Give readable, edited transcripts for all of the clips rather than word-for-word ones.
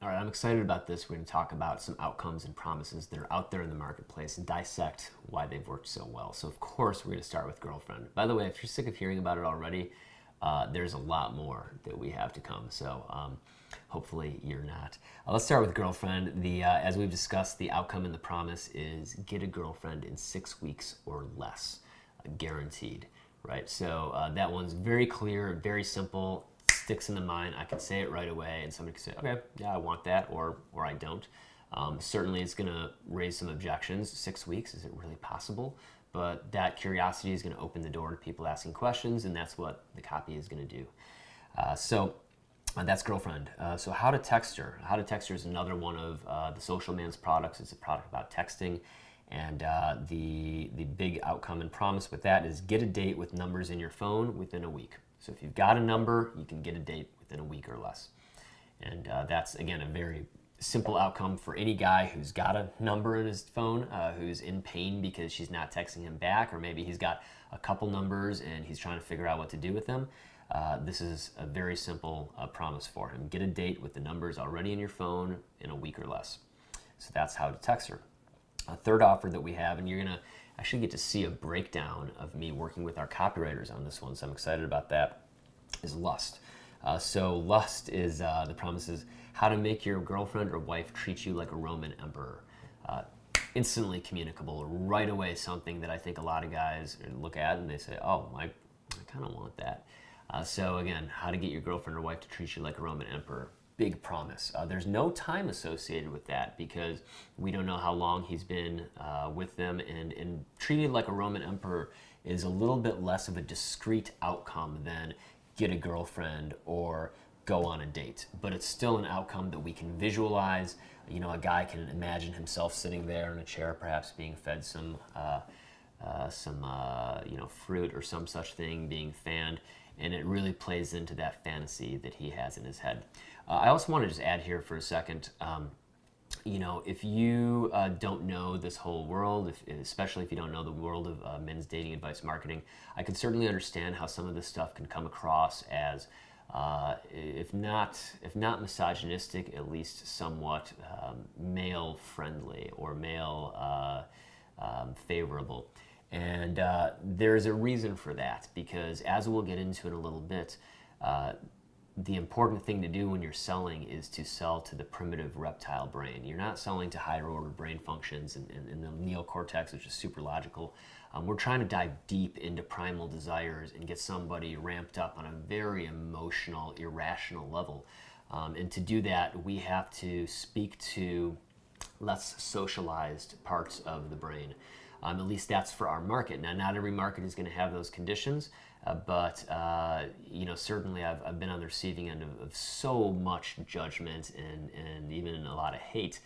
All right, I'm excited about this. We're going to talk about some outcomes and promises that are out there in the marketplace and dissect why they've worked so well. So, of course, we're going to start with girlfriend. By the way, if you're sick of hearing about it already, there's a lot more that we have to come. So, hopefully, you're not. Let's start with girlfriend. As we've discussed, the outcome and the promise is get a girlfriend in 6 weeks or less, guaranteed. Right? So, that one's very clear, very simple. Sticks in the mind. I can say it right away, and somebody can say, "Okay, yeah, I want that," or I don't. Certainly, it's going to raise some objections. 6 weeks, is it really possible? But that curiosity is going to open the door to people asking questions, and that's what the copy is going to do. So that's girlfriend. So how to text her. How to text her is another one of the Social Man's products. It's a product about texting. And the big outcome and promise with that is get a date with numbers in your phone within a week. So if you've got a number, you can get a date within a week or less. And that's, again, a very simple outcome for any guy who's got a number in his phone, who's in pain because she's not texting him back, or maybe he's got a couple numbers and he's trying to figure out what to do with them. This is a very simple promise for him. Get a date with the numbers already in your phone in a week or less. So that's how to text her. A third offer that we have, and you're going to actually get to see a breakdown of me working with our copywriters on this one, so I'm excited about that, is lust. So lust is, the promise is how to make your girlfriend or wife treat you like a Roman emperor. Instantly communicable, right away, something that I think a lot of guys look at and they say, oh, I kind of want that. So again, how to get your girlfriend or wife to treat you like a Roman emperor. Big promise. There's no time associated with that because we don't know how long he's been with them, and treated like a Roman emperor is a little bit less of a discrete outcome than get a girlfriend or go on a date. But it's still an outcome that we can visualize. You know, a guy can imagine himself sitting there in a chair, perhaps being fed some fruit or some such thing, being fanned, and it really plays into that fantasy that he has in his head. I also want to just add here for a second, if you don't know this whole world, especially if you don't know the world of men's dating advice marketing, I can certainly understand how some of this stuff can come across as, if not misogynistic, at least somewhat male-friendly or male favorable. And there's a reason for that, because as we'll get into in a little bit, the important thing to do when you're selling is to sell to the primitive reptile brain. You're not selling to higher order brain functions and the neocortex, which is super logical. We're trying to dive deep into primal desires and get somebody ramped up on a very emotional, irrational level. And to do that, we have to speak to less socialized parts of the brain. At least that's for our market. Now, not every market is going to have those conditions, but certainly I've been on the receiving end of so much judgment and even a lot of hate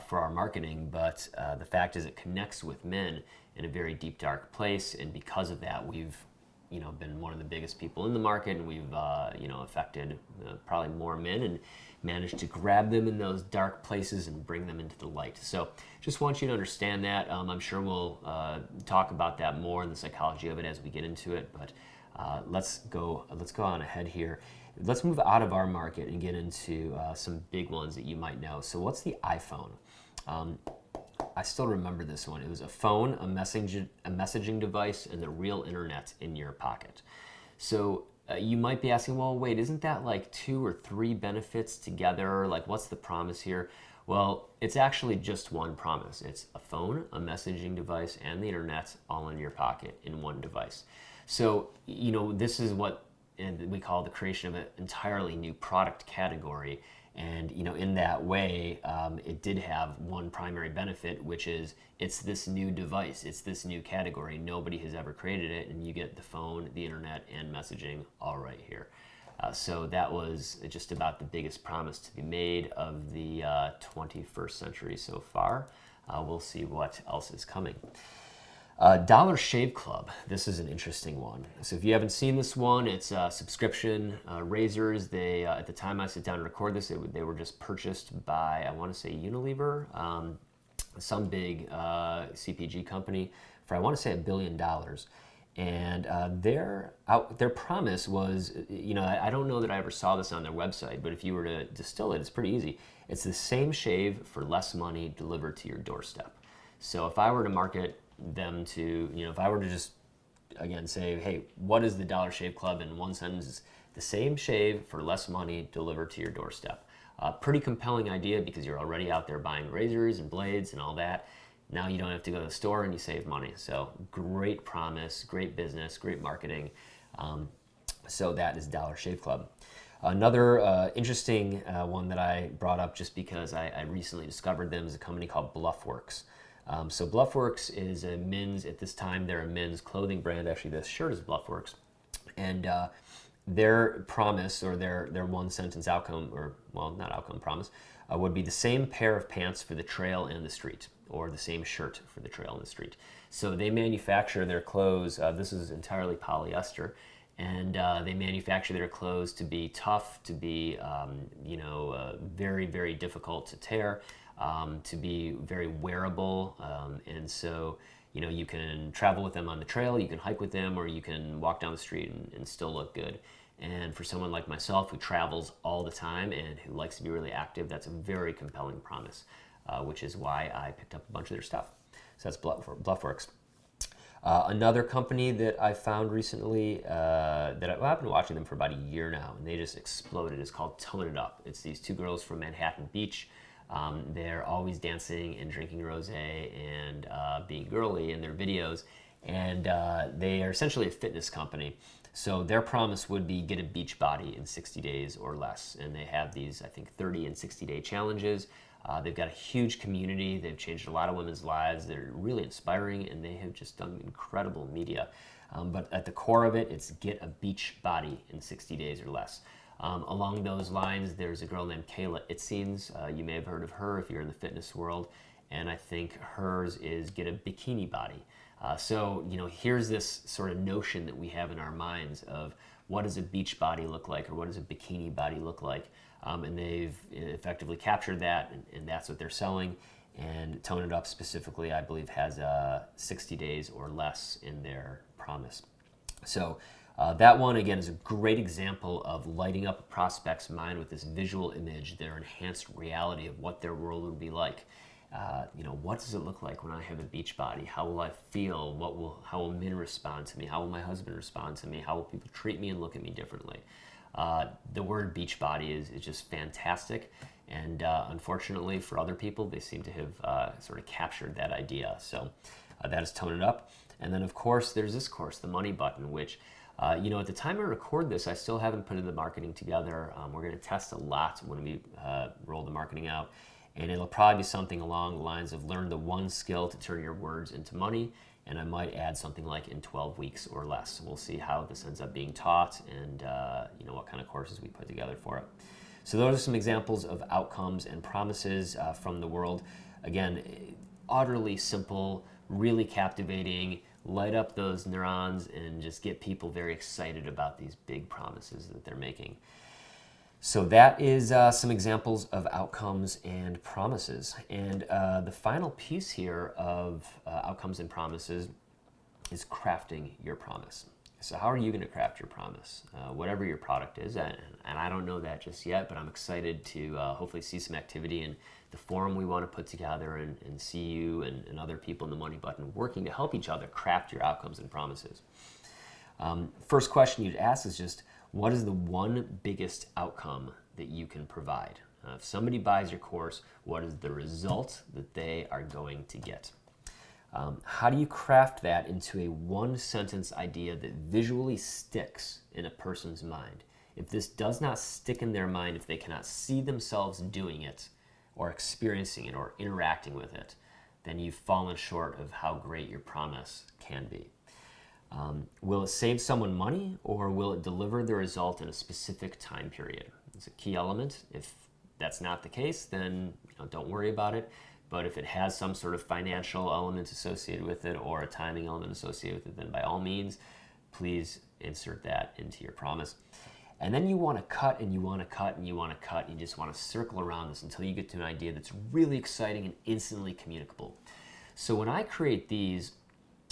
for our marketing. But the fact is, it connects with men in a very deep, dark place, and because of that, we've been one of the biggest people in the market, and we've affected probably more men and managed to grab them in those dark places and bring them into the light. So just want you to understand that. I'm sure we'll talk about that more in the psychology of it as we get into it, but let's go on ahead here. Let's move out of our market and get into some big ones that you might know. So what's the iPhone? I still remember this one. It was a phone, a messaging device, and the real internet in your pocket. So you might be asking, well, wait, isn't that like 2 or 3 benefits together? Like, what's the promise here? Well, it's actually just one promise. It's a phone, a messaging device, and the internet all in your pocket in one device. So, this is what we call the creation of an entirely new product category. And, in that way, it did have one primary benefit, which is it's this new device. It's this new category. Nobody has ever created it. And you get the phone, the internet, and messaging all right here. So that was just about the biggest promise to be made of the 21st century so far. We'll see what else is coming. Dollar Shave Club. This is an interesting one. So if you haven't seen this one, it's subscription razors. They at the time I sit down and record this, they were just purchased by, I want to say, Unilever, some big CPG company for, I want to say, $1 billion. And their promise was, I don't know that I ever saw this on their website, but if you were to distill it, it's pretty easy. It's the same shave for less money delivered to your doorstep. So if I were to market them to, if I were to just, again, say, hey, what is the Dollar Shave Club in one sentence? It's the same shave for less money delivered to your doorstep. Pretty compelling idea because you're already out there buying razors and blades and all that. Now you don't have to go to the store and you save money. So great promise, great business, great marketing. So that is Dollar Shave Club. Another interesting one that I brought up just because I recently discovered them is a company called Bluffworks. So Bluffworks is a men's, at this time, they're a men's clothing brand. Actually, this shirt is Bluffworks. And their promise, or their one sentence outcome, or well, not outcome, promise, would be the same pair of pants for the trail and the street, or the same shirt for the trail and the street. So they manufacture their clothes, this is entirely polyester, and they manufacture their clothes to be tough, to be very, very difficult to tear, to be very wearable, and so you can travel with them on the trail, you can hike with them, or you can walk down the street and still look good. And for someone like myself who travels all the time and who likes to be really active, that's a very compelling promise, which is why I picked up a bunch of their stuff. So that's Bluffworks. Another company that I found recently, I've been watching them for about a year now, and they just exploded. It's called Tone It Up. It's these two girls from Manhattan Beach. They're always dancing and drinking rosé and being girly in their videos, and they are essentially a fitness company. So their promise would be get a beach body in 60 days or less, and they have these, I think, 30 and 60-day challenges. They've got a huge community. They've changed a lot of women's lives. They're really inspiring, and they have just done incredible media. But at the core of it, it's get a beach body in 60 days or less. Along those lines, there's a girl named Kayla Itzines. You may have heard of her if you're in the fitness world, and I think hers is get a bikini body. So here's this sort of notion that we have in our minds of what does a beach body look like, or what does a bikini body look like, and they've effectively captured that, and that's what they're selling. And Tone It Up specifically, I believe, has 60 days or less in their promise. So that one, again, is a great example of lighting up a prospect's mind with this visual image, their enhanced reality of what their world would be like. What does it look like when I have a beach body? How will I feel? How will men respond to me? How will my husband respond to me? How will people treat me and look at me differently? The word beach body is just fantastic, and unfortunately for other people, they seem to have sort of captured that idea. So that is Tone It Up. And then, of course, there's this course, the Money Button, which at the time I record this, I still haven't put the marketing together. We're going to test a lot when we roll the marketing out. And it'll probably be something along the lines of learn the one skill to turn your words into money. And I might add something like in 12 weeks or less. We'll see how this ends up being taught and what kind of courses we put together for it. So those are some examples of outcomes and promises from the world. Again, utterly simple, really captivating, light up those neurons and just get people very excited about these big promises that they're making. So that is some examples of outcomes and promises. And the final piece here of outcomes and promises is crafting your promise. So how are you going to craft your promise? Whatever your product is, and I don't know that just yet, but I'm excited to hopefully see some activity in the forum we want to put together and see you and other people in the Money Button working to help each other craft your outcomes and promises. First question you'd ask is just, what is the one biggest outcome that you can provide? If somebody buys your course, what is the result that they are going to get? How do you craft that into a one-sentence idea that visually sticks in a person's mind? If this does not stick in their mind, if they cannot see themselves doing it or experiencing it or interacting with it, then you've fallen short of how great your promise can be. Will it save someone money, or will it deliver the result in a specific time period? It's a key element. If that's not the case, then don't worry about it. But if it has some sort of financial element associated with it or a timing element associated with it, then by all means, please insert that into your promise. And then you want to cut and you want to cut and you want to cut. You just want to circle around this until you get to an idea that's really exciting and instantly communicable. So when I create these,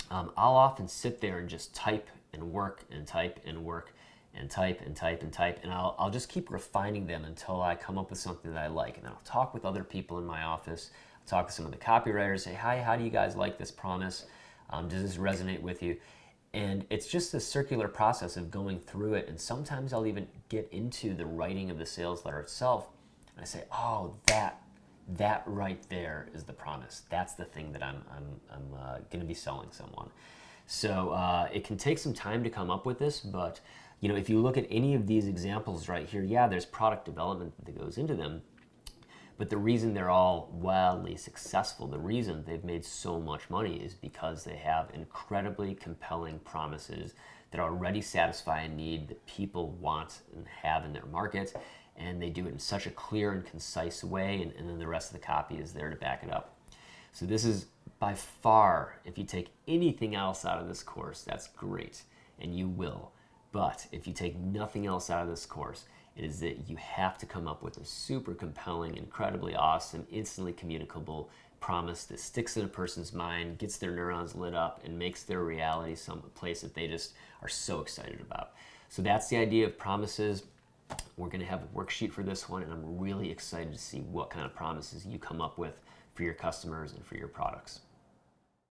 I'll often sit there and just type and work and type and work and type and type and type, and I'll just keep refining them until I come up with something that I like. And then I'll talk with other people in my office, I'll talk to some of the copywriters, say, hi, how do you guys like this promise? Does this resonate with you? And it's just a circular process of going through it. And sometimes I'll even get into the writing of the sales letter itself, and I say, oh, that right there is the promise. That's the thing that I'm going to be selling someone. So it can take some time to come up with this, but you know, if you look at any of these examples right here, yeah, there's product development that goes into them, but the reason they're all wildly successful, the reason they've made so much money is because they have incredibly compelling promises that already satisfy a need that people want and have in their market, and they do it in such a clear and concise way, and then the rest of the copy is there to back it up. So this is by far, if you take anything else out of this course, that's great, and you will. But if you take nothing else out of this course, it is that you have to come up with a super compelling, incredibly awesome, instantly communicable promise that sticks in a person's mind, gets their neurons lit up, and makes their reality some place that they just are so excited about. So that's the idea of promises. We're going to have a worksheet for this one, and I'm really excited to see what kind of promises you come up with for your customers and for your products.